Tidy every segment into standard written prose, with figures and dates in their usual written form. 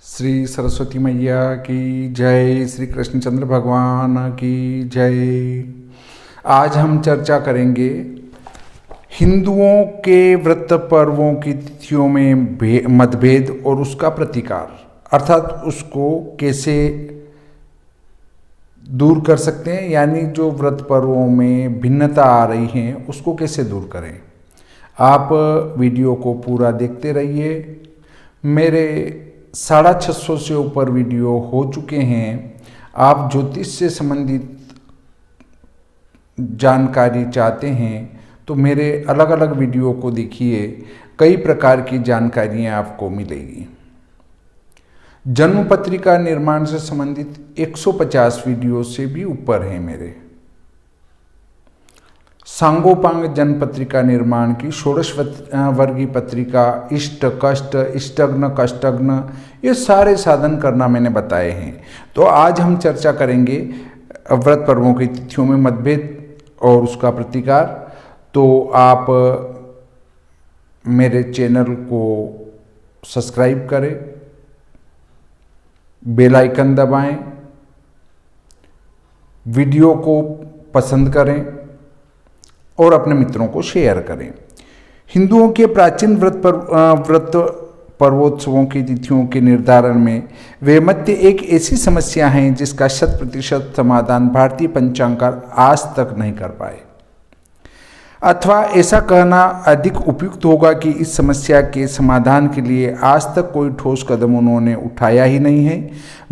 श्री सरस्वती मैया की जय, श्री कृष्णचंद्र भगवान की जय। आज हम चर्चा करेंगे हिंदुओं के व्रत पर्वों की तिथियों में मतभेद और उसका प्रतिकार, अर्थात उसको कैसे दूर कर सकते हैं, यानी जो व्रत पर्वों में भिन्नता आ रही है उसको कैसे दूर करें। आप वीडियो को पूरा देखते रहिए। मेरे 650 से ऊपर वीडियो हो चुके हैं। आप ज्योतिष से संबंधित जानकारी चाहते हैं तो मेरे अलग अलग वीडियो को देखिए, कई प्रकार की जानकारियाँ आपको मिलेगी। जन्म पत्रिका निर्माण से संबंधित 150 वीडियो से भी ऊपर हैं मेरे। सांगोपांग जन्म पत्रिका निर्माण की 16 वर्गीय पत्रिका, इष्ट कष्ट, इष्टग्न कष्टग्न, ये सारे साधन करना मैंने बताए हैं। तो आज हम चर्चा करेंगे व्रत पर्वों की तिथियों में मतभेद और उसका प्रतिकार। तो आप मेरे चैनल को सब्सक्राइब करें, बेल आइकन दबाएं, वीडियो को पसंद करें और अपने मित्रों को शेयर करें। हिंदुओं के प्राचीन व्रत पर्वोत्सवों की तिथियों के निर्धारण में वैमत्य एक ऐसी समस्या है जिसका 100% समाधान भारतीय पंचांगकार आज तक नहीं कर पाए, अथवा ऐसा कहना अधिक उपयुक्त होगा कि इस समस्या के समाधान के लिए आज तक कोई ठोस कदम उन्होंने उठाया ही नहीं है।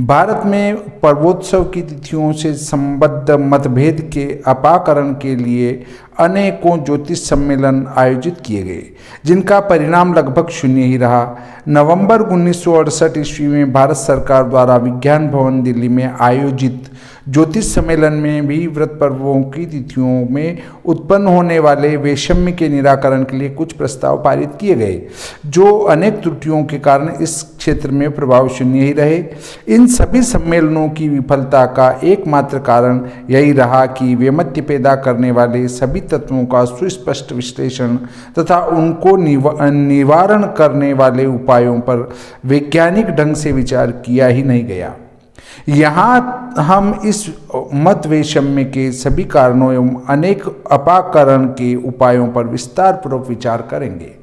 भारत में पर्वोत्सव की तिथियों से संबद्ध मतभेद के अपाकरण के लिए अनेकों ज्योतिष सम्मेलन आयोजित किए गए, जिनका परिणाम लगभग शून्य ही रहा। नवंबर 1968 ईस्वी में भारत सरकार द्वारा विज्ञान भवन दिल्ली में आयोजित ज्योतिष सम्मेलन में भी व्रत पर्वों की तिथियों में उत्पन्न होने वाले वैषम्य के निराकरण के लिए कुछ प्रस्ताव पारित किए गए, जो अनेक त्रुटियों के कारण इस क्षेत्र में प्रभाव शून्य ही रहे। इन सभी सम्मेलनों की विफलता का एकमात्र कारण यही रहा कि वैमत्य पैदा करने वाले सभी तत्वों का सुस्पष्ट विश्लेषण तथा उनको निवारण करने वाले उपायों पर वैज्ञानिक ढंग से विचार किया ही नहीं गया। यहाँ हम इस मत वैषम्य के सभी कारणों एवं अनेक अपाकरण के उपायों पर विस्तार पूर्वक विचार करेंगे।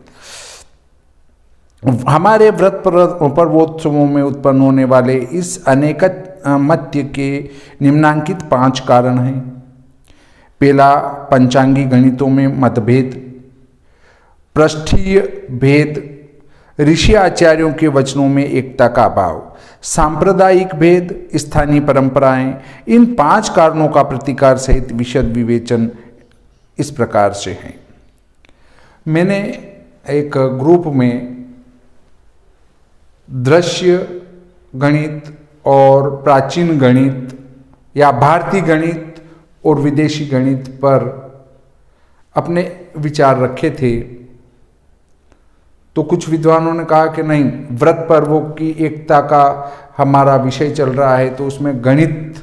हमारे व्रत पर्वोत्सवों में उत्पन्न होने वाले इस अनेक मत्य के निम्नांकित 5 कारण हैं। पहला, पंचांगी गणितों में मतभेद, पृष्ठीय भेद, ऋषि आचार्यों के वचनों में एकता का अभाव, सांप्रदायिक भेद, स्थानीय परंपराएं। इन 5 कारणों का प्रतिकार सहित विशद विवेचन इस प्रकार से है। मैंने एक ग्रुप में दृश्य गणित और प्राचीन गणित या भारतीय गणित और विदेशी गणित पर अपने विचार रखे थे। तो कुछ विद्वानों ने कहा कि नहीं, व्रत पर्वों की एकता का हमारा विषय चल रहा है तो उसमें गणित,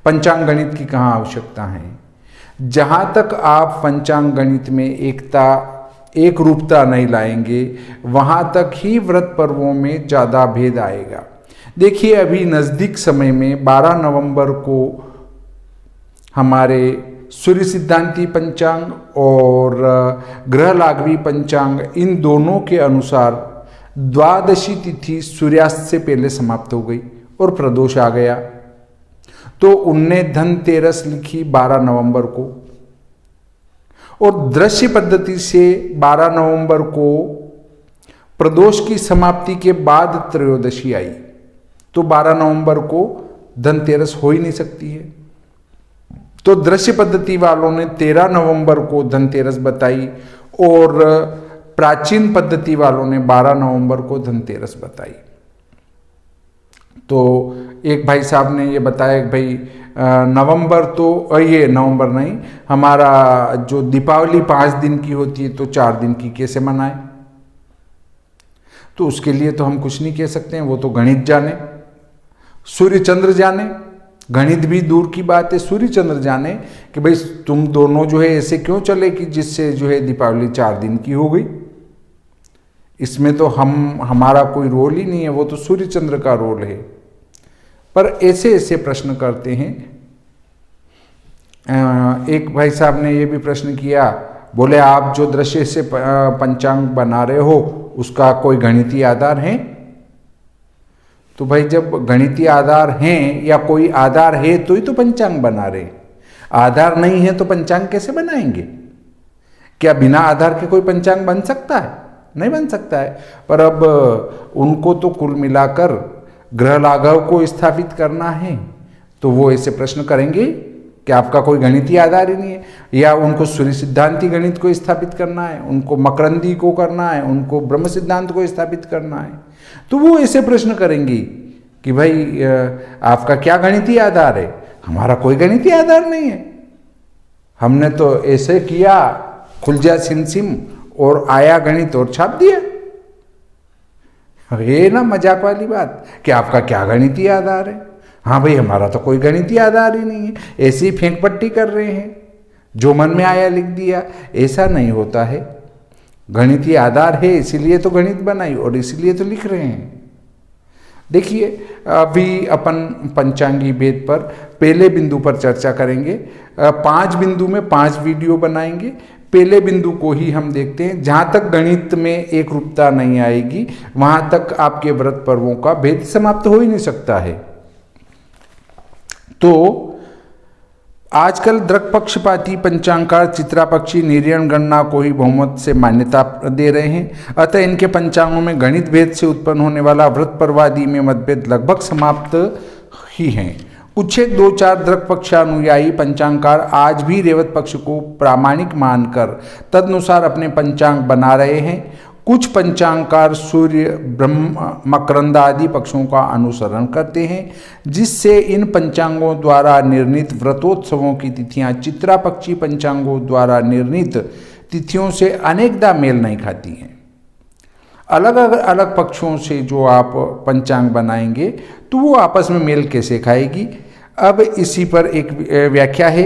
पंचांग गणित की कहाँ आवश्यकता है। जहाँ तक आप पंचांग गणित में एक रूपता नहीं लाएंगे, वहाँ तक ही व्रत पर्वों में ज़्यादा भेद आएगा। देखिए, अभी नज़दीक समय में 12 नवंबर को हमारे सूर्य सिद्धांती पंचांग और ग्रह लागवी पंचांग, इन दोनों के अनुसार द्वादशी तिथि सूर्यास्त से पहले समाप्त हो गई और प्रदोष आ गया। तो उनने धनतेरस लिखी 12 नवंबर को, और दृश्य पद्धति से 12 नवंबर को प्रदोष की समाप्ति के बाद त्रयोदशी आई। तो 12 नवंबर को धनतेरस हो ही नहीं सकती है। तो दृश्य पद्धति वालों ने 13 नवंबर को धनतेरस बताई और प्राचीन पद्धति वालों ने 12 नवंबर को धनतेरस बताई। तो एक भाई साहब ने ये बताया कि भाई नवंबर तो ये नवंबर नहीं, हमारा जो दीपावली 5 दिन की होती है तो 4 दिन की कैसे मनाएं। तो उसके लिए तो हम कुछ नहीं कह सकते हैं, वो तो गणित जाने, सूर्य चंद्र जाने। गणित भी दूर की बात है, सूर्य चंद्र जाने कि भाई तुम दोनों जो है ऐसे क्यों चले कि जिससे जो है दीपावली 4 दिन की हो गई। इसमें तो हमारा कोई रोल ही नहीं है, वो तो सूर्य चंद्र का रोल है। पर ऐसे ऐसे प्रश्न करते हैं। एक भाई साहब ने ये भी प्रश्न किया, बोले आप जो दृश्य से पंचांग बना रहे हो उसका कोई गणितीय आधार है? तो भाई जब गणितीय आधार हैं या कोई आधार है तो ही तो पंचांग बना रहे, आधार नहीं है तो पंचांग कैसे बनाएंगे? क्या बिना आधार के कोई पंचांग बन सकता है? नहीं बन सकता है। पर अब उनको तो कुल मिलाकर ग्रह लाघव को स्थापित करना है, तो वो ऐसे प्रश्न करेंगे कि आपका कोई गणितीय आधार ही नहीं है। या उनको सूर्य सिद्धांती गणित को स्थापित करना है, उनको मकरंदी को करना है, उनको ब्रह्म सिद्धांत को स्थापित करना है, तो वो ऐसे प्रश्न करेंगी कि भाई आपका क्या गणितीय आधार है? हमारा कोई गणितीय आधार नहीं है, हमने तो ऐसे किया, खुलजा सिम और आया गणित और छाप दिया। ये ना मजाक वाली बात कि आपका क्या गणितीय आधार है? हाँ भाई, हमारा तो कोई गणितीय आधार ही नहीं है, ऐसी फेंक पट्टी कर रहे हैं, जो मन में आया लिख दिया। ऐसा नहीं होता है, गणितीय आधार है इसीलिए तो गणित बनाई और इसीलिए तो लिख रहे हैं। देखिए, अभी अपन पंचांगी भेद पर पहले बिंदु पर चर्चा करेंगे। 5 बिंदु में 5 वीडियो बनाएंगे। पहले बिंदु को ही हम देखते हैं। जहाँ तक गणित में एक रूपता नहीं आएगी वहाँ तक आपके व्रत पर्वों का भेद समाप्त हो ही नहीं सकता है। तो आजकल दृक् पक्षपाती पंचांगकार चित्रापक्षी निर्यण गणना को ही बहुमत से मान्यता दे रहे हैं। अतः इनके पंचांगों में गणित भेद से उत्पन्न होने वाला व्रत पर्वादि में मतभेद लगभग समाप्त ही हैं। कुछ एक 2-4 दृक् पक्षानुयायी पंचांगकार आज भी रेवत पक्ष को प्रामाणिक मानकर तदनुसार अपने पंचांग बना रहे हैं। कुछ पंचांगकार सूर्य, ब्रह्म, मकरंद आदि पक्षों का अनुसरण करते हैं, जिससे इन पंचांगों द्वारा निर्णीत व्रतोत्सवों की तिथियां चित्रापक्षी पंचांगों द्वारा निर्णीत तिथियों से अनेकदा मेल नहीं खाती हैं। अलग अलग पक्षों से जो आप पंचांग बनाएंगे तो वो आपस में मेल कैसे खाएगी? अब इसी पर एक व्याख्या है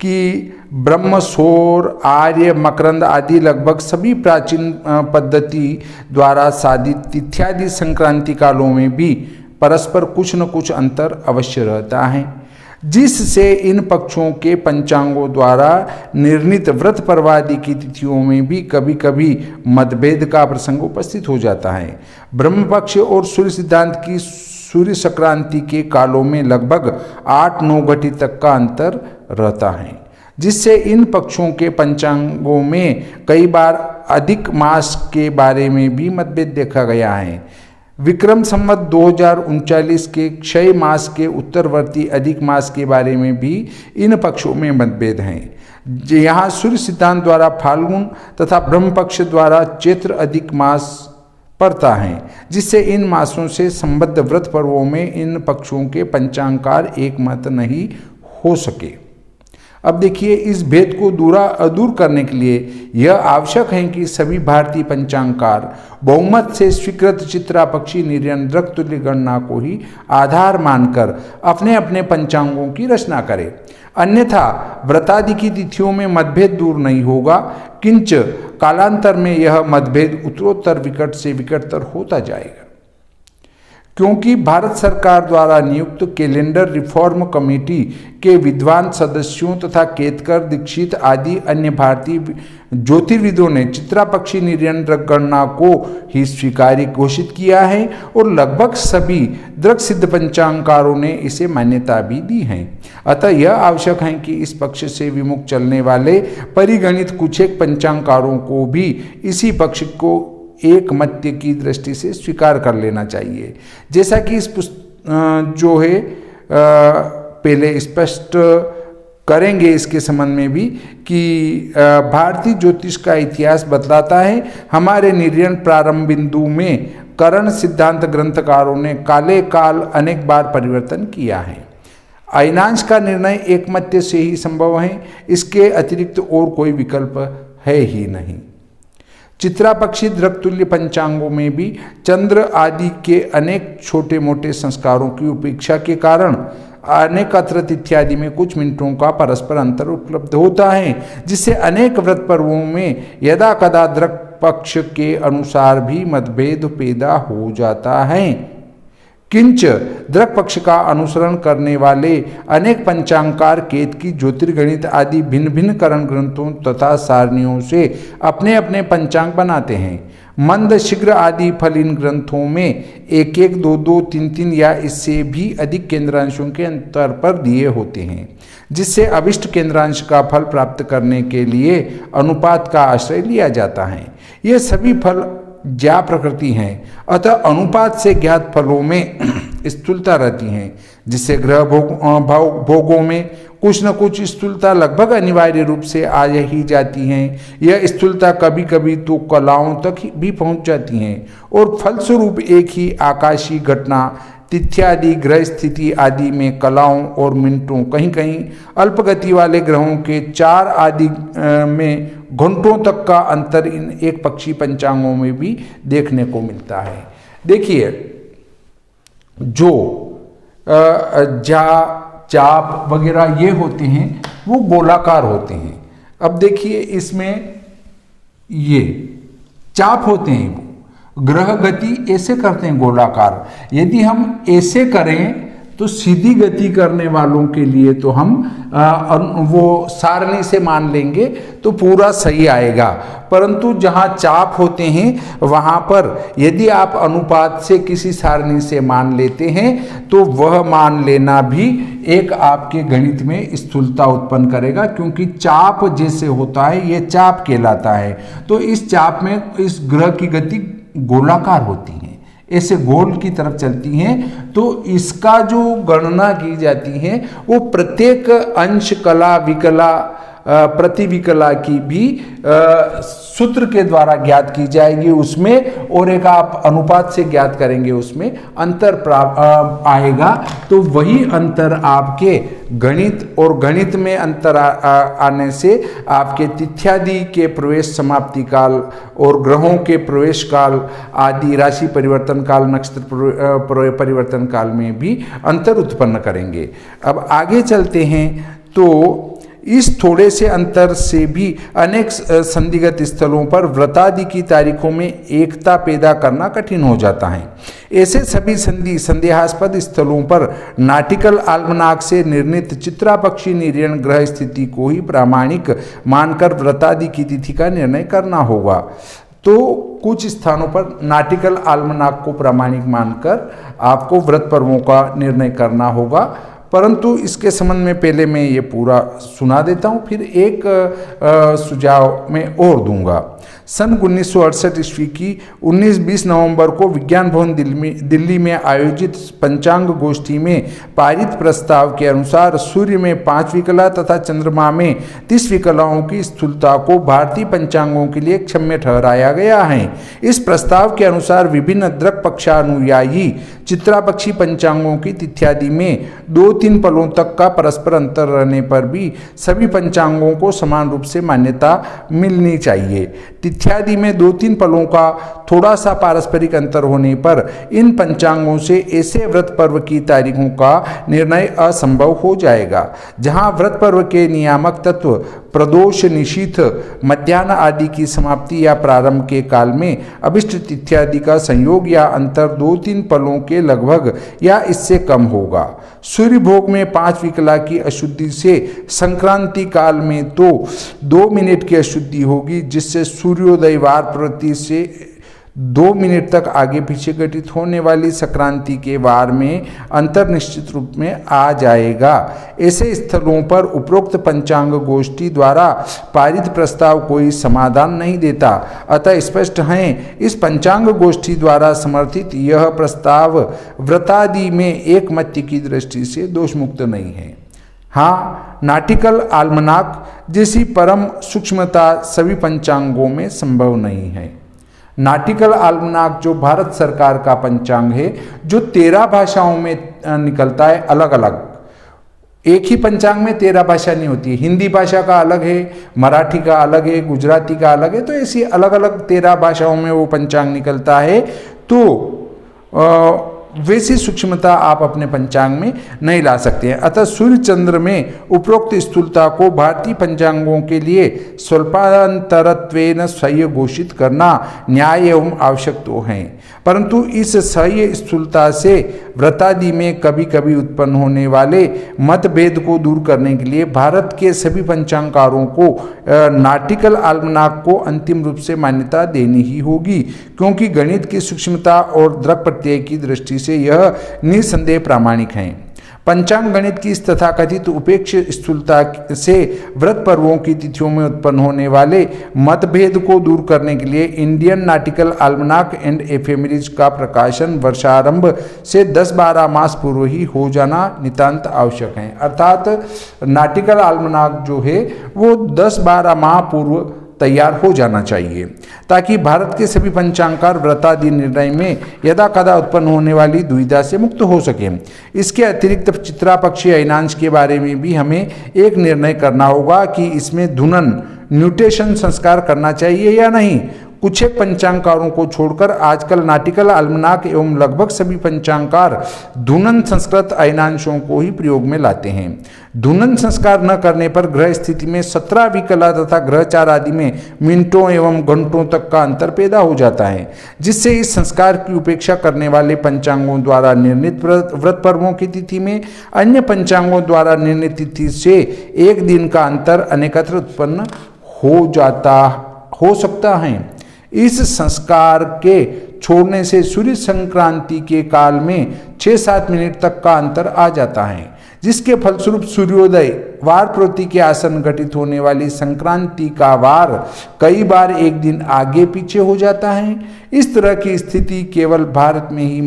कि ब्रह्म, सौर, आर्य, मकरंद आदि लगभग सभी प्राचीन पद्धति द्वारा साधित तिथ्यादि संक्रांति कालों में भी परस्पर कुछ न कुछ अंतर अवश्य रहता है, जिससे इन पक्षों के पंचांगों द्वारा निर्णीत व्रत पर्वादि की तिथियों में भी कभी कभी मतभेद का प्रसंग उपस्थित हो जाता है। ब्रह्म पक्ष और सूर्य सिद्धांत की सूर्य संक्रांति के कालों में लगभग 8-9 घटी तक का अंतर रहता है, जिससे इन पक्षों के पंचांगों में कई बार अधिक मास के बारे में भी मतभेद देखा गया है। विक्रम संवत 2039 के क्षय मास के उत्तरवर्ती अधिक मास के बारे में भी इन पक्षों में मतभेद हैं। यहाँ सूर्य सिद्धांत द्वारा फाल्गुन तथा ब्रह्म पक्ष द्वारा चैत्र अधिक मास पड़ता है, जिससे इन मासों से संबद्ध व्रत पर्वों में इन पक्षों के पंचांगकार एक मत नहीं हो सके। अब देखिए, इस भेद को दूर करने के लिए यह आवश्यक है कि सभी भारतीय पंचांगकार बहुमत से स्वीकृत चित्रापक्षी निर्यण दृक् तुल्य गणना को ही आधार मानकर अपने अपने पंचांगों की रचना करें। अन्यथा व्रतादि की तिथियों में मतभेद दूर नहीं होगा, किंच कालांतर में यह मतभेद उत्तरोत्तर विकट से विकटतर होता जाएगा। क्योंकि भारत सरकार द्वारा नियुक्त कैलेंडर रिफॉर्म कमेटी के विद्वान सदस्यों तथा केतकर, दीक्षित आदि अन्य भारतीय ज्योतिर्विदों ने चित्रापक्षी निर्यण दृक् गणना को ही स्वीकार्य घोषित किया है और लगभग सभी दृक् सिद्ध पंचांगकारों ने इसे मान्यता भी दी है। अतः यह आवश्यक है कि इस पक्ष से विमुख चलने वाले परिगणित कुछ एक पंचांगकारों को भी इसी पक्ष को एक मत्य की दृष्टि से स्वीकार कर लेना चाहिए। जैसा कि इस जो है पहले स्पष्ट करेंगे इसके संबंध में भी कि भारतीय ज्योतिष का इतिहास बतलाता है, हमारे निर्यण प्रारंभ बिंदु में करण सिद्धांत ग्रंथकारों ने काले काल अनेक बार परिवर्तन किया है। अयनांश का निर्णय एकमत्य से ही संभव है, इसके अतिरिक्त और कोई विकल्प है ही नहीं। चित्रापक्षी दृक् तुल्य पंचांगों में भी चंद्र आदि के अनेक छोटे मोटे संस्कारों की उपेक्षा के कारण अनेकत्र इत्यादि में कुछ मिनटों का परस्पर अंतर उपलब्ध होता है, जिससे अनेक व्रत पर्वों में यदा कदा दृक् पक्ष के अनुसार भी मतभेद पैदा हो जाता है। किंच दृक् पक्ष का अनुसरण करने वाले अनेक पंचांगकार केतकी, ज्योतिर्गणित आदि भिन्न भिन्न करण ग्रंथों तथा सारणियों से अपने अपने पंचांग बनाते हैं। मंद, शीघ्र आदि फल इन ग्रंथों में एक एक, दो दो, तीन तीन या इससे भी अधिक केंद्रांशों के अंतर पर दिए होते हैं, जिससे अभिष्ट केंद्रांश का फल प्राप्त करने के लिए अनुपात का आश्रय लिया जाता है। ये सभी फल ज्या प्रकृति हैं, अतः अनुपात से ज्ञात फलों में स्थूलता रहती है, जिससे ग्रह भोगों में कुछ न कुछ स्थूलता लगभग अनिवार्य रूप से आ ही जाती है। यह स्थूलता कभी कभी तो कलाओं तक भी पहुंच जाती हैं और फलस्वरूप एक ही आकाशीय घटना, तिथ्यादि, ग्रह स्थिति आदि में कलाओं और मिनटों, कहीं कहीं अल्पगति वाले ग्रहों के 4 आदि में घंटों तक का अंतर इन एक पक्षी पंचांगों में भी देखने को मिलता है। देखिए, जो चाप वगैरह ये होते हैं वो गोलाकार होते हैं। अब देखिए, इसमें ये चाप होते हैं, वो ग्रह गति ऐसे करते हैं गोलाकार। यदि हम ऐसे करें तो सीधी गति करने वालों के लिए तो हम वो सारणी से मान लेंगे तो पूरा सही आएगा, परंतु जहाँ चाप होते हैं वहाँ पर यदि आप अनुपात से किसी सारणी से मान लेते हैं तो वह मान लेना भी एक आपके गणित में स्थूलता उत्पन्न करेगा, क्योंकि चाप जैसे होता है ये चाप कहलाता है। तो इस चाप में इस ग्रह की गति गोलाकार होती है, ऐसे गोल की तरफ चलती हैं, तो इसका जो गणना की जाती है वो प्रत्येक अंश, कला, विकला, प्रतिविकला की भी सूत्र के द्वारा ज्ञात की जाएगी उसमें, और एक आप अनुपात से ज्ञात करेंगे उसमें अंतर आएगा। तो वही अंतर आपके गणित और गणित में अंतर आने से आपके तिथ्यादि के प्रवेश समाप्ति काल और ग्रहों के प्रवेश काल आदि, राशि परिवर्तन काल, नक्षत्र परिवर्तन काल में भी अंतर उत्पन्न करेंगे। अब आगे चलते हैं तो इस थोड़े से अंतर से भी अनेक संदिग्ध स्थलों पर व्रतादि की तारीखों में एकता पैदा करना कठिन हो जाता है। ऐसे सभी संदेहास्पद स्थलों पर नाटिकल आल्मनाक से निर्णित चित्रापक्षी निर्णय ग्रह स्थिति को ही प्रामाणिक मानकर व्रतादि की तिथि का निर्णय करना होगा। तो कुछ स्थानों पर नाटिकल आल्मनाक को प्रामाणिक मानकर आपको व्रत पर्वों का निर्णय करना होगा, परंतु इसके संबंध में पहले मैं ये पूरा सुना देता हूँ, फिर एक सुझाव मैं और दूंगा। सन 1968 ईस्वी की 19-20 नवंबर को विज्ञान भवन दिल्ली में आयोजित पंचांग गोष्ठी में पारित प्रस्ताव के अनुसार सूर्य में 5 विकला तथा चंद्रमा में 30 विकलाओं की स्थूलता को भारतीय पंचांगों के लिए क्षम्य ठहराया गया है। इस प्रस्ताव के अनुसार विभिन्न दृक् पक्षानुयायी चित्रापक्षी पंचांगों की तिथ्यादि में 2-3 पलों तक का परस्पर अंतर रहने पर भी सभी पंचांगों को समान रूप से मान्यता मिलनी चाहिए। तिथ्यादि में 2-3 पलों का थोड़ा सा पारस्परिक अंतर होने पर इन पंचांगों से ऐसे व्रत पर्व की तारीखों का निर्णय असंभव हो जाएगा, जहां व्रत पर्व के नियामक तत्व प्रदोष, निशीथ, मध्याह्न आदि की समाप्ति या प्रारंभ के काल में अभिष्ट तिथ्यादि का संयोग या अंतर 2-3 पलों के लगभग या इससे कम होगा। सूर्य भोग में 5 विकला की अशुद्धि से संक्रांति काल में तो 2 मिनट की अशुद्धि होगी, जिससे सूर्योदय वार प्रवृत्ति से 2 मिनट तक आगे पीछे घटित होने वाली संक्रांति के वार में अंतर निश्चित रूप में आ जाएगा। ऐसे स्थलों पर उपरोक्त पंचांग गोष्ठी द्वारा पारित प्रस्ताव कोई समाधान नहीं देता, अतः स्पष्ट है इस पंचांग गोष्ठी द्वारा समर्थित यह प्रस्ताव व्रतादि में एक मत्य की दृष्टि से दोषमुक्त नहीं है। हाँ, नाटिकल आल्मनाक जैसी परम सूक्ष्मता सभी पंचांगों में संभव नहीं है। नाटिकल आल्मनाक जो भारत सरकार का पंचांग है, जो 13 भाषाओं में निकलता है अलग अलग, एक ही पंचांग में 13 भाषा नहीं होती है। हिंदी भाषा का अलग है, मराठी का अलग है, गुजराती का अलग है, तो ऐसी अलग अलग 13 भाषाओं में वो पंचांग निकलता है। तो वैसी सूक्ष्मता आप अपने पंचांग में नहीं ला सकते हैं। अतः सूर्य चंद्र में उपरोक्त स्थूलता को भारतीय पंचांगों के लिए स्वल्पांतरत्वेन सह्य घोषित करना न्याय एवं आवश्यक तो है, परंतु इस सह्य स्थूलता से व्रतादि में कभी कभी उत्पन्न होने वाले मतभेद को दूर करने के लिए भारत के सभी पंचांगकारों को नाटिकल आल्मनाक को अंतिम रूप से मान्यता देनी ही होगी, क्योंकि गणित की सूक्ष्मता और द्रक प्रत्यय की दृष्टि से यह निसंदेह प्रामाणिक हैं। पंचांग गणित की इस तथाकथित उपेक्ष स्थूलता से व्रत पर्वों की तिथियों में उत्पन्न होने वाले मतभेद को दूर करने के लिए इंडियन नाटिकल आल्मनाक एंड एफेमेरिज का प्रकाशन वर्षारंभ से 10-12 मास पूर्व ही हो जाना नितांत आवश्यक है। अर्थात नाटिकल आल्मनाक जो है वो 10-12 माह पूर्व तैयार हो जाना चाहिए, ताकि भारत के सभी पंचांगकार व्रतादि निर्णय में यदा कदा उत्पन्न होने वाली दुविधा से मुक्त हो सके। इसके अतिरिक्त चित्रा पक्षी अयनांश के बारे में भी हमें एक निर्णय करना होगा कि इसमें धुनन न्यूटेशन संस्कार करना चाहिए या नहीं। कुछ एक पंचांगकारों को छोड़कर आजकल नाटिकल आल्मनाक एवं लगभग सभी पंचांगकार धुनन संस्कृत अयनांशों को ही प्रयोग में लाते हैं। धुनन संस्कार न करने पर ग्रह स्थिति में 17 विकला तथा ग्रहचार आदि में मिनटों एवं घंटों तक का अंतर पैदा हो जाता है, जिससे इस संस्कार की उपेक्षा करने वाले पंचांगों द्वारा निर्णित व्रत पर्वों की तिथि में अन्य पंचांगों द्वारा निर्णित तिथि से एक दिन का अंतर अनेकत्र उत्पन्न हो सकता है। इस संस्कार के छोड़ने से सूर्य संक्रांति के काल में 6-7 मिनट तक का अंतर आ जाता है, जिसके फलस्वरूप सूर्योदय वार प्रवृत्ति के आसन घटित होने वाली संक्रांति का वार कई बार एक दिन आगे पीछे हो जाता है। इस तरह की स्थिति केवल भारत में ही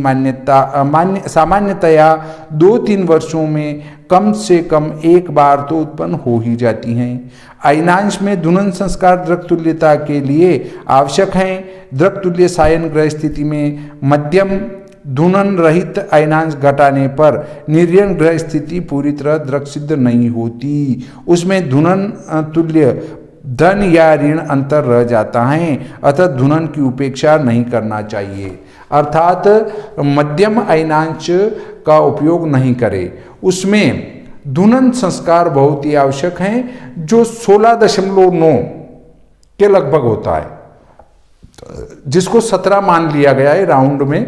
सामान्यतया 2-3 वर्षों में कम से कम एक बार तो उत्पन्न हो ही जाती हैं। अयनांश में धुनन संस्कार द्रक्तुल्यता के लिए आवश्यक हैं। द्रक्तुल्य सायन ग्रह स्थिति में मध्यम धुनन रहित अयनांश घटाने पर निर्यन ग्रह स्थिति पूरी तरह द्रक सिद्ध नहीं होती, उसमें धुनन तुल्य धन या ऋण अंतर रह जाता है, अतः धुनन की उपेक्षा नहीं करना चाहिए। अर्थात मध्यम अयनांश का उपयोग नहीं करें, उसमें धुनन संस्कार बहुत ही आवश्यक हैं, जो 16.9 के लगभग होता है, जिसको 17 मान लिया गया है राउंड में।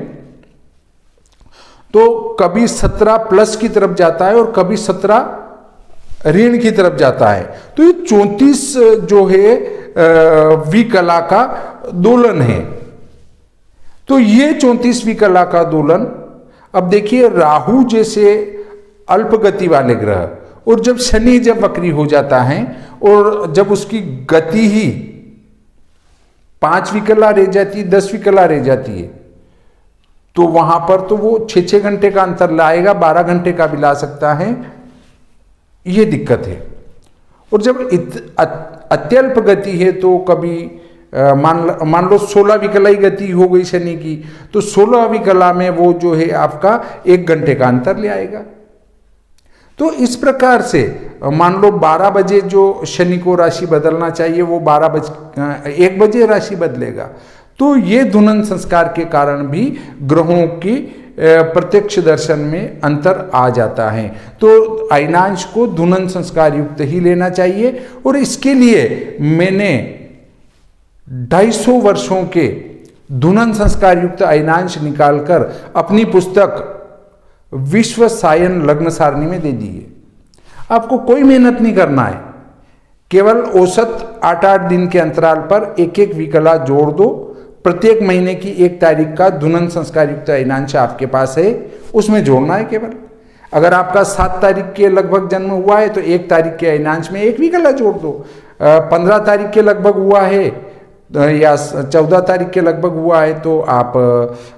तो कभी 17 प्लस की तरफ जाता है और कभी 17 ऋण की तरफ जाता है। तो ये 34 जो है विकला का दोलन है। तो ये 34वीं कला का दोलन, अब देखिए राहु जैसे अल्प गति वाले ग्रह और जब शनि जब वक्री हो जाता है और जब उसकी गति ही 5वीं कला रह जाती है, 10वीं कला रह जाती है, तो वहां पर तो वो 6-6 घंटे का अंतर लाएगा, 12 घंटे का भी ला सकता है, ये दिक्कत है। और जब अत्यल्प गति है तो कभी मान लो 16वीं कला ही गति हो गई शनि की, तो 16वीं कला में वो जो है आपका 1 घंटे का अंतर ले आएगा। तो इस प्रकार से मान लो 12 बजे जो शनि को राशि बदलना चाहिए वो 1 बजे राशि बदलेगा। तो ये धुनन संस्कार के कारण भी ग्रहों की प्रत्यक्ष दर्शन में अंतर आ जाता है। तो अयनांश को धुनन संस्कार युक्त ही लेना चाहिए। और इसके लिए मैंने 250 वर्षों के धुनन संस्कार युक्त अयनांश निकालकर अपनी पुस्तक विश्व सायन लग्न सारणी में दे दी है। आपको कोई मेहनत नहीं करना है, केवल औसत 8-8 दिन के अंतराल पर एक विकला जोड़ दो। प्रत्येक महीने की 1 तारीख का धुनन संस्कार युक्त अयनांश आपके पास है, उसमें जोड़ना है केवल। अगर आपका 7 तारीख के लगभग जन्म हुआ है तो 1 तारीख के अयनांश में 1 विकला जोड़ दो। 15 तारीख के लगभग हुआ है या 14 तारीख के लगभग हुआ है तो आप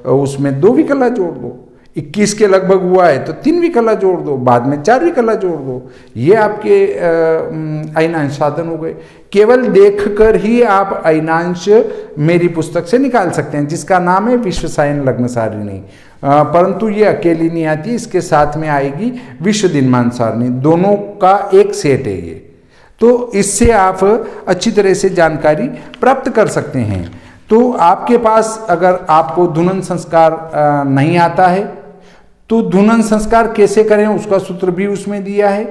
उसमें 2 विकला जोड़ दो। 21 के लगभग हुआ है तो 3 विकला जोड़ दो, बाद में 4 विकला जोड़ दो। ये आपके अयनांश साधन हो गए। केवल देखकर ही आप अयनांश मेरी पुस्तक से निकाल सकते हैं, जिसका नाम है विश्व सायन लग्न सारणी। परंतु ये अकेली नहीं आती, इसके साथ में आएगी विश्व दिनमान सारणी, दोनों का एक सेट है ये। तो इससे आप अच्छी तरह से जानकारी प्राप्त कर सकते हैं। तो आपके पास अगर आपको धुनन संस्कार नहीं आता है तो धुनन संस्कार कैसे करें उसका सूत्र भी उसमें दिया है,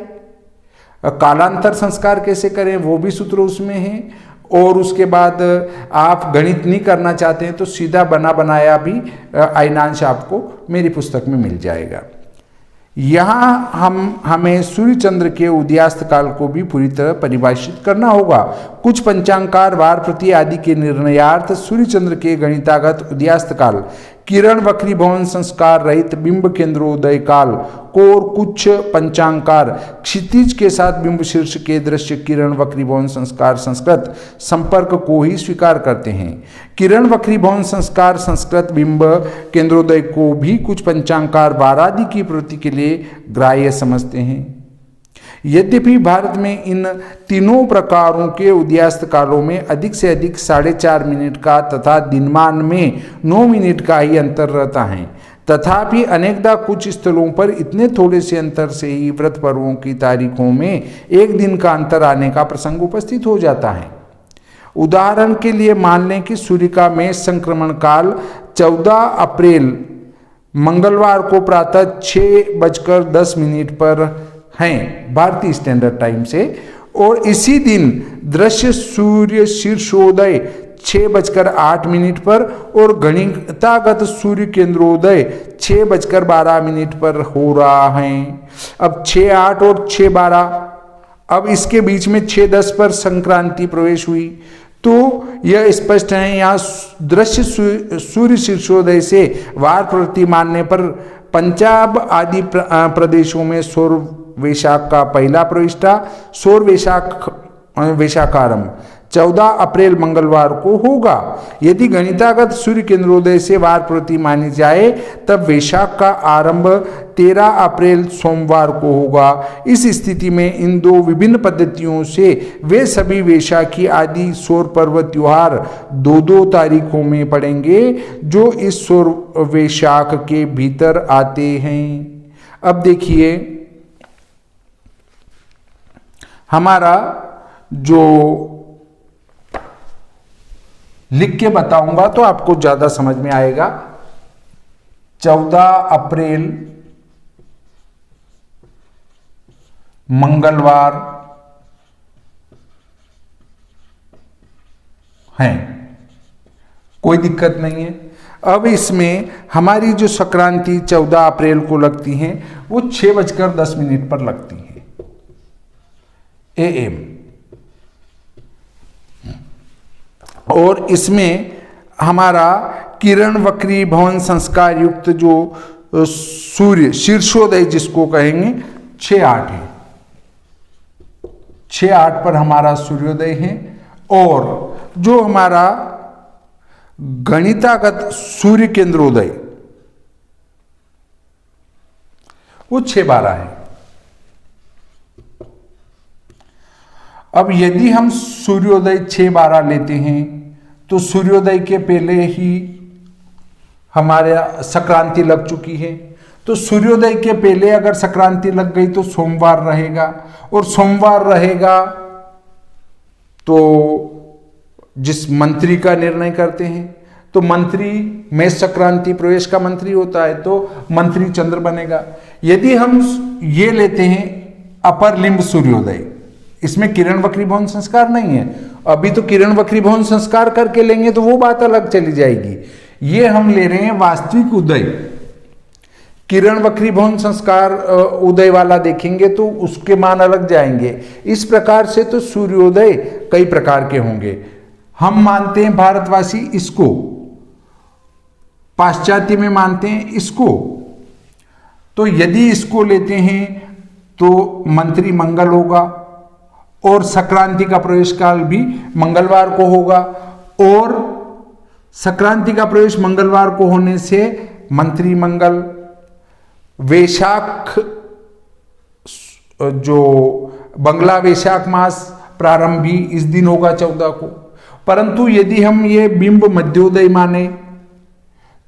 कालांतर संस्कार कैसे करें वो भी सूत्र उसमें है, और उसके बाद आप गणित नहीं करना चाहते हैं तो सीधा बना बनाया भी आयनांश आपको मेरी पुस्तक में मिल जाएगा। यहाँ हमें सूर्य चंद्र के उदयास्त काल को भी पूरी तरह परिभाषित करना होगा। कुछ पंचांगकार वार प्रति आदि के निर्णयार्थ सूर्य चंद्र के गणितागत उदयास्त काल, किरण वक्रीभवन संस्कार रहित बिंब केंद्रोदय काल को, और कुछ पंचांगकार क्षितिज के साथ बिंब शीर्ष के दृश्य किरण वक्रीभवन संस्कार संस्कृत संपर्क को ही स्वीकार करते हैं। किरण वक्रीभवन संस्कार संस्कृत बिंब केंद्रोदय को भी कुछ पंचांगकार वारादि की प्रवृत्ति के लिए ग्राह्य समझते हैं। यद्यपि भारत में इन तीनों प्रकारों के उदयास्त कालों में अधिक से अधिक 4.5 मिनट का तथा दिनमान में 9 मिनट का ही अंतर रहता है, तथापि अनेकदा कुछ स्थलों पर इतने थोड़े से अंतर से ही व्रत पर्वों की तारीखों में एक दिन का अंतर आने का प्रसंग उपस्थित हो जाता है। उदाहरण के लिए मान लें कि सूर्य का मेष संक्रमण काल 14 अप्रैल मंगलवार को प्रातः 6:10 पर हैं भारतीय स्टैंडर्ड टाइम से, और इसी दिन दृश्य सूर्य शीर्षोदय 6:08 पर और गणितागत सूर्य केंद्रोदय 6:12 पर हो रहा है। अब 6:08 और 6:12, अब इसके बीच में 6:10 पर संक्रांति प्रवेश हुई, तो यह स्पष्ट है यहाँ दृश्य सूर्य शीर्षोदय से वार प्रवृत्ति मानने पर पंजाब आदि प्रदेशों में सौर वैशाख का पहला प्रविष्टा सौर वैशाखारंभ 14 अप्रैल मंगलवार को होगा। यदि गणितागत सूर्य केंद्रोदय से वार प्रवृत्ति मानी जाए तब वैशाख का आरंभ 13 अप्रैल सोमवार को होगा। इस स्थिति में इन दो विभिन्न पद्धतियों से वे सभी वैशाखी आदि सौर पर्व त्योहार 2-2 तारीखों में पड़ेंगे जो इस सौर वैशाख के भीतर आते हैं। अब देखिए हमारा जो लिख के बताऊंगा तो आपको ज्यादा समझ में आएगा। 14 अप्रैल मंगलवार है, कोई दिक्कत नहीं है। अब इसमें हमारी जो संक्रांति 14 अप्रैल को लगती हैं वो 6:10 पर लगती है AM, और इसमें हमारा किरण वक्री भवन संस्कार युक्त जो सूर्य शीर्षोदय जिसको कहेंगे 6:08 है, 6:08 पर हमारा सूर्योदय है, और जो हमारा गणितागत सूर्य केंद्रोदय वो 6:12 है। अब यदि हम सूर्योदय 6:12 लेते हैं तो सूर्योदय के पहले ही हमारे संक्रांति लग चुकी है, तो सूर्योदय के पहले अगर संक्रांति लग गई तो सोमवार रहेगा, और सोमवार रहेगा तो जिस मंत्री का निर्णय करते हैं तो मंत्री मेष संक्रांति प्रवेश का मंत्री होता है तो मंत्री चंद्र बनेगा। यदि हम ये लेते हैं अपर लिंब सूर्योदय, इसमें किरण वक्रीभवन संस्कार नहीं है, अभी तो किरण वक्रीभवन संस्कार करके लेंगे तो वो बात अलग चली जाएगी। ये हम ले रहे हैं वास्तविक उदय, किरण वक्रीभवन संस्कार उदय वाला देखेंगे तो उसके मान अलग जाएंगे। इस प्रकार से तो सूर्योदय कई प्रकार के होंगे। हम मानते हैं भारतवासी इसको, पाश्चात्य में मानते हैं इसको, तो यदि इसको लेते हैं तो मंत्री मंगल होगा, और संक्रांति का प्रवेश काल भी मंगलवार को होगा, और संक्रांति का प्रवेश मंगलवार को होने से मंत्री मंगल, वैशाख जो बंगला वैशाख मास प्रारंभ भी इस दिन होगा 14 को। परंतु यदि हम ये बिंब मध्योदय माने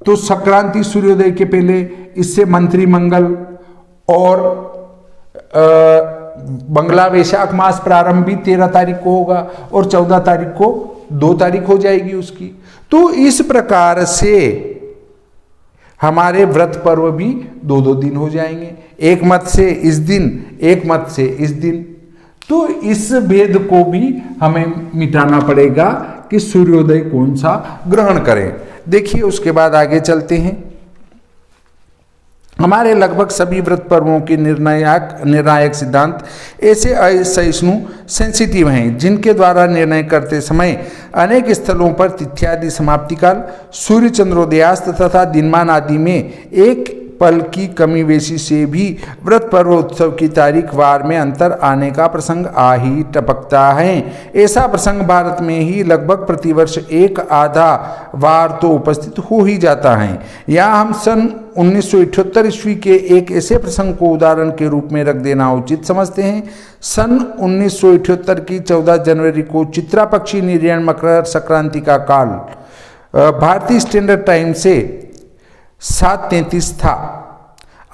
तो संक्रांति सूर्योदय के पहले इससे मंत्री मंगल और बंगला वैशाख मास प्रारंभ भी 13 तारीख को होगा, और 14 तारीख को 2 तारीख हो जाएगी उसकी। तो इस प्रकार से हमारे व्रत पर्व भी 2-2 दिन हो जाएंगे, एक मत से इस दिन, एक मत से इस दिन। तो इस भेद को भी हमें मिटाना पड़ेगा कि सूर्योदय कौन सा ग्रहण करें। देखिए उसके बाद आगे चलते हैं। हमारे लगभग सभी व्रत पर्वों के निर्णायक सिद्धांत ऐसे असहिष्णु सेंसिटिव हैं जिनके द्वारा निर्णय करते समय अनेक स्थलों पर तिथ्यादि समाप्ति काल, सूर्य चंद्रोदयास्त तथा दिनमान आदि में एक पल की कमी वेशी से भी व्रत पर्व उत्सव की तारीख वार में अंतर आने का प्रसंग आ ही टपकता है। ऐसा प्रसंग भारत में ही लगभग प्रतिवर्ष एक आधा वार तो उपस्थित हो ही जाता है। यहाँ हम सन 1978 ईस्वी के एक ऐसे प्रसंग को उदाहरण के रूप में रख देना उचित समझते हैं। सन 1978 की 14 जनवरी को चित्रा पक्षी निर्यण मकर संक्रांति का काल भारतीय स्टैंडर्ड टाइम से 7:33 था।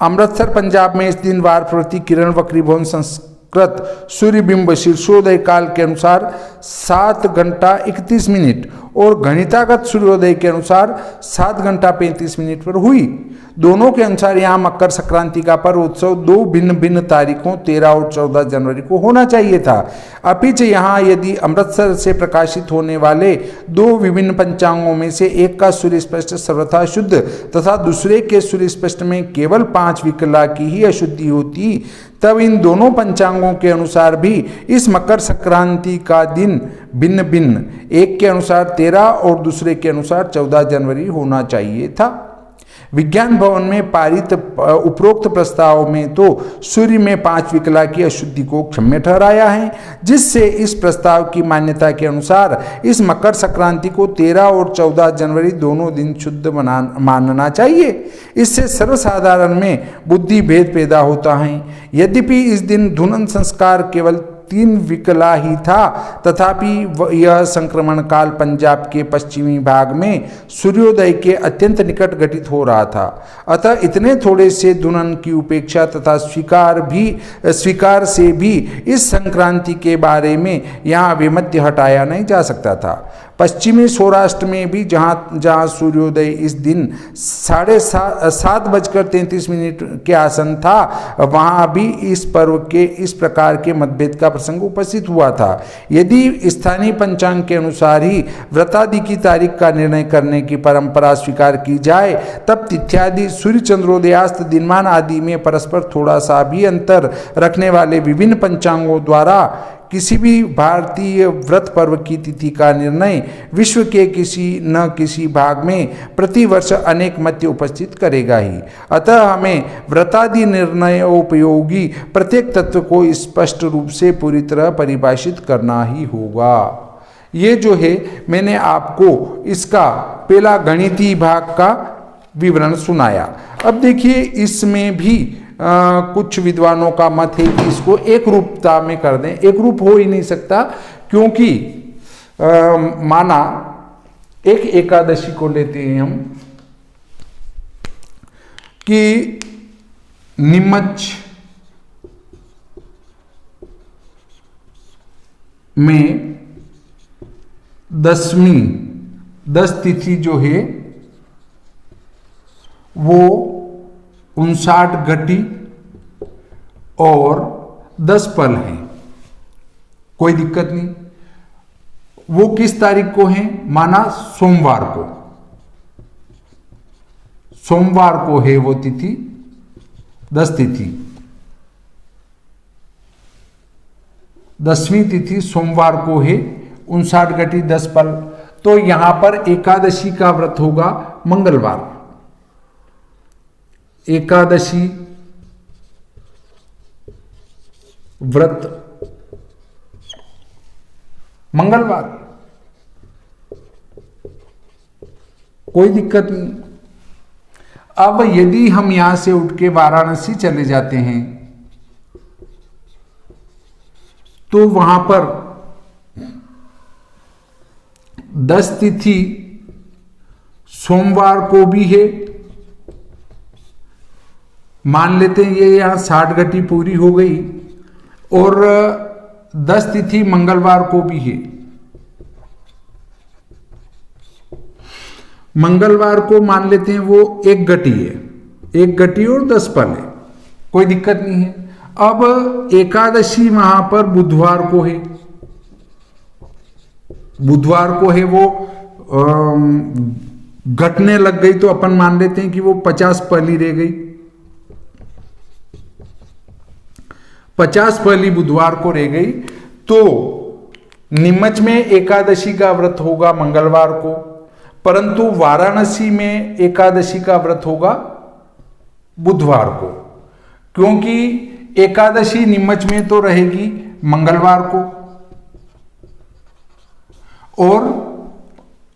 अमृतसर पंजाब में इस दिन वार प्रवृत्ति किरण वक्रीभवन संस्कृत सूर्यबिंब शीर्षोदय काल के अनुसार 7 घंटा 31 मिनट और गणितागत सूर्योदय के अनुसार 7 घंटा 35 मिनट पर हुई। दोनों के अनुसार यहाँ मकर संक्रांति का पर्व उत्सव 2 भिन्न भिन्न तारीखों 13 और 14 जनवरी को होना चाहिए था। अपिच यहाँ यदि अमृतसर से प्रकाशित होने वाले 2 विभिन्न पंचांगों में से एक का सूर्य स्पष्ट सर्वथा शुद्ध तथा दूसरे के सूर्य स्पष्ट में केवल 5 विकला की ही अशुद्धि होती, तब इन दोनों पंचांगों के अनुसार भी इस मकर संक्रांति का दिन भिन्न भिन्न, एक के अनुसार 13 और दूसरे के अनुसार 14 जनवरी होना चाहिए था। विज्ञान भवन में पारित उपरोक्त प्रस्ताव में तो सूर्य में 5 विकला की अशुद्धि को क्षम्य ठहराया है, जिससे इस प्रस्ताव की मान्यता के अनुसार इस मकर संक्रांति को 13 और 14 जनवरी दोनों दिन शुद्ध मानना चाहिए। इससे सर्वसाधारण में बुद्धि भेद पैदा होता है। यद्यपि इस दिन धुनन संस्कार केवल 3 विकला ही था, तथापि यह संक्रमण काल पंजाब के पश्चिमी भाग में सूर्योदय के अत्यंत निकट घटित हो रहा था। अतः इतने थोड़े से धुनन की उपेक्षा तथा स्वीकार से भी इस संक्रांति के बारे में यहाँ विमध्य हटाया नहीं जा सकता था। पश्चिमी सौराष्ट्र में भी जहाँ सूर्योदय इस दिन 7:33 के आसन था, वहाँ भी इस पर्व के इस प्रकार के मतभेद का प्रसंग उपस्थित हुआ था। यदि स्थानीय पंचांग के अनुसार ही व्रतादि की तारीख का निर्णय करने की परंपरा स्वीकार की जाए, तब तिथ्यादि सूर्य चंद्रोदयास्त दिनमान आदि में परस्पर थोड़ा सा भी अंतर रखने वाले विभिन्न पंचांगों द्वारा किसी भी भारतीय व्रत पर्व की तिथि का निर्णय विश्व के किसी न किसी भाग में प्रतिवर्ष अनेक मध्य उपस्थित करेगा ही। अतः हमें व्रतादि निर्णयोपयोगी प्रत्येक तत्व को स्पष्ट रूप से पूरी तरह परिभाषित करना ही होगा। ये जो है मैंने आपको इसका पहला गणितीय भाग का विवरण सुनाया। अब देखिए इसमें भी कुछ विद्वानों का मत है कि इसको एक रूपता में कर दें। एक रूप हो ही नहीं सकता, क्योंकि माना एक एकादशी को लेते हैं हम कि निमच में 10 तिथि जो है वो 59 घटी और 10 पल है, कोई दिक्कत नहीं। वो किस तारीख को है? माना सोमवार को, सोमवार को है वो तिथि, 10 तिथि, 10वीं तिथि सोमवार को है, 59 घटी 10 पल। तो यहां पर एकादशी का व्रत होगा मंगलवार। एकादशी व्रत मंगलवार, कोई दिक्कत नहीं। अब यदि हम यहां से उठ के वाराणसी चले जाते हैं तो वहां पर 10 तिथि सोमवार को भी है, मान लेते हैं ये यहां 60 घटी पूरी हो गई, और 10 तिथि मंगलवार को भी है। मंगलवार को मान लेते हैं वो 1 घटी है, 1 घटी और 10 पल है, कोई दिक्कत नहीं है। अब एकादशी वहां पर बुधवार को है, बुधवार को है, वो घटने लग गई तो अपन मान लेते हैं कि वो 50 पल ही रह गई, 50 पल ही बुधवार को रह गई। तो नीमच में एकादशी का व्रत होगा मंगलवार को, परंतु वाराणसी में एकादशी का व्रत होगा बुधवार को, क्योंकि एकादशी नीमच में तो रहेगी मंगलवार को और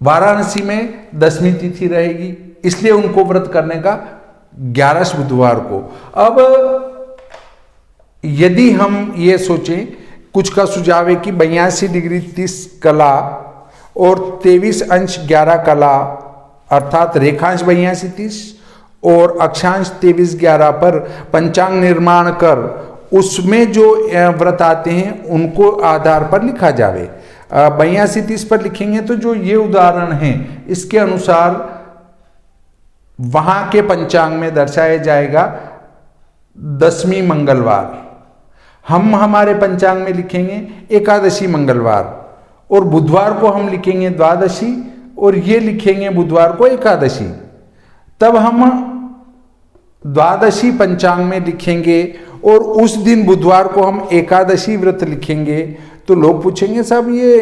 वाराणसी में 10वीं तिथि रहेगी, इसलिए उनको व्रत करने का 11 बुधवार को। अब यदि हम ये सोचें, कुछ का सुझाव है कि 82 डिग्री 30 कला और 23 अंश 11 कला, अर्थात रेखांश 82 30 और अक्षांश 23 11 पर पंचांग निर्माण कर उसमें जो व्रत आते हैं उनको आधार पर लिखा जावे। 82 30 पर लिखेंगे तो जो ये उदाहरण है इसके अनुसार वहां के पंचांग में दर्शाया जाएगा 10वीं मंगलवार, हम हमारे पंचांग में लिखेंगे एकादशी मंगलवार, और बुधवार को हम लिखेंगे द्वादशी और ये लिखेंगे बुधवार को एकादशी। तब हम द्वादशी पंचांग में लिखेंगे और उस दिन बुधवार को हम एकादशी व्रत लिखेंगे। तो लोग पूछेंगे साहब ये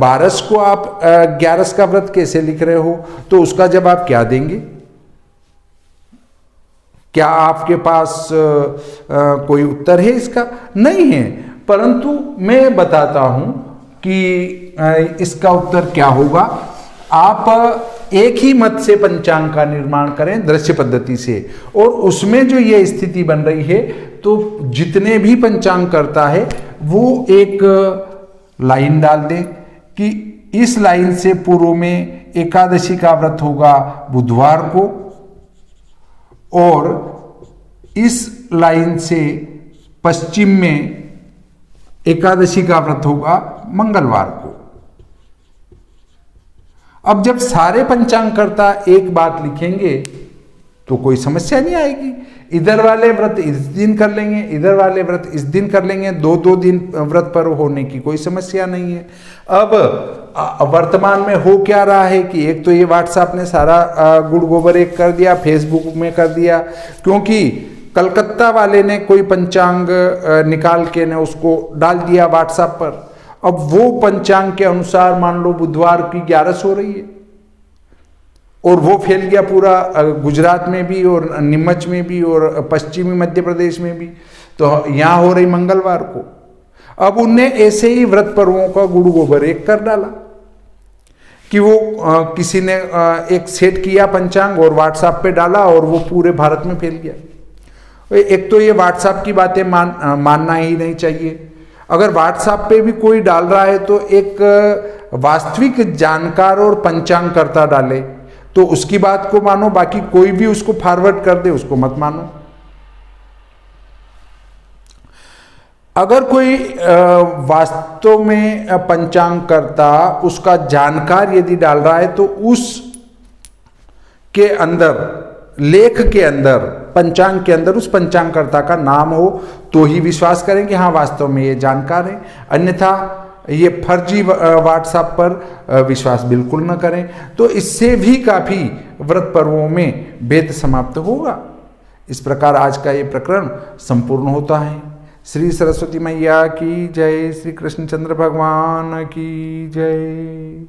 12 को आप 11 का व्रत कैसे लिख रहे हो? तो उसका जवाब क्या देंगे? क्या आपके पास कोई उत्तर है इसका? नहीं है, परंतु मैं बताता हूं कि इसका उत्तर क्या होगा। आप एक ही मत से पंचांग का निर्माण करें दृश्य पद्धति से, और उसमें जो ये स्थिति बन रही है तो जितने भी पंचांग करता है वो एक लाइन डाल दें कि इस लाइन से पूर्व में एकादशी का व्रत होगा बुधवार को और इस लाइन से पश्चिम में एकादशी का व्रत होगा मंगलवार को। अब जब सारे पंचांगकर्ता एक बात लिखेंगे तो कोई समस्या नहीं आएगी। इधर वाले व्रत इस दिन कर लेंगे, इधर वाले व्रत इस दिन कर लेंगे, 2-2 दिन व्रत पर होने की कोई समस्या नहीं है। अब वर्तमान में हो क्या रहा है कि एक तो ये व्हाट्सएप ने सारा गुड़ गोबर एक कर दिया, फेसबुक में कर दिया, क्योंकि कलकत्ता वाले ने कोई पंचांग निकाल के ने उसको डाल दिया व्हाट्सएप पर। अब वो पंचांग के अनुसार मान लो बुधवार की 11 हो रही है और वो फैल गया पूरा गुजरात में भी और नीमच में भी और पश्चिमी मध्य प्रदेश में भी, तो यहाँ हो रही मंगलवार को। अब उनने ऐसे ही व्रत पर्वों का गुड़ गोबर एक कर डाला कि वो किसी ने एक सेट किया पंचांग और व्हाट्सएप पे डाला और वो पूरे भारत में फैल गया। एक तो ये व्हाट्सएप की बातें मानना ही नहीं चाहिए। अगर व्हाट्सएप पे भी कोई डाल रहा है तो एक वास्तविक जानकार और पंचांगकर्ता डाले तो उसकी बात को मानो, बाकी कोई भी उसको फॉरवर्ड कर दे उसको मत मानो। अगर कोई वास्तव में पंचांगकर्ता उसका जानकार यदि डाल रहा है तो उस के अंदर लेख के अंदर पंचांग के अंदर उस पंचांगकर्ता का नाम हो तो ही विश्वास करेंगे हाँ वास्तव में ये जानकार है, अन्यथा ये फर्जी व्हाट्सएप पर विश्वास बिल्कुल न करें। तो इससे भी काफी व्रत पर्वों में भेद समाप्त होगा। इस प्रकार आज का ये प्रकरण संपूर्ण होता है। श्री सरस्वती मैया की जय, श्री कृष्णचंद्र भगवान की जय।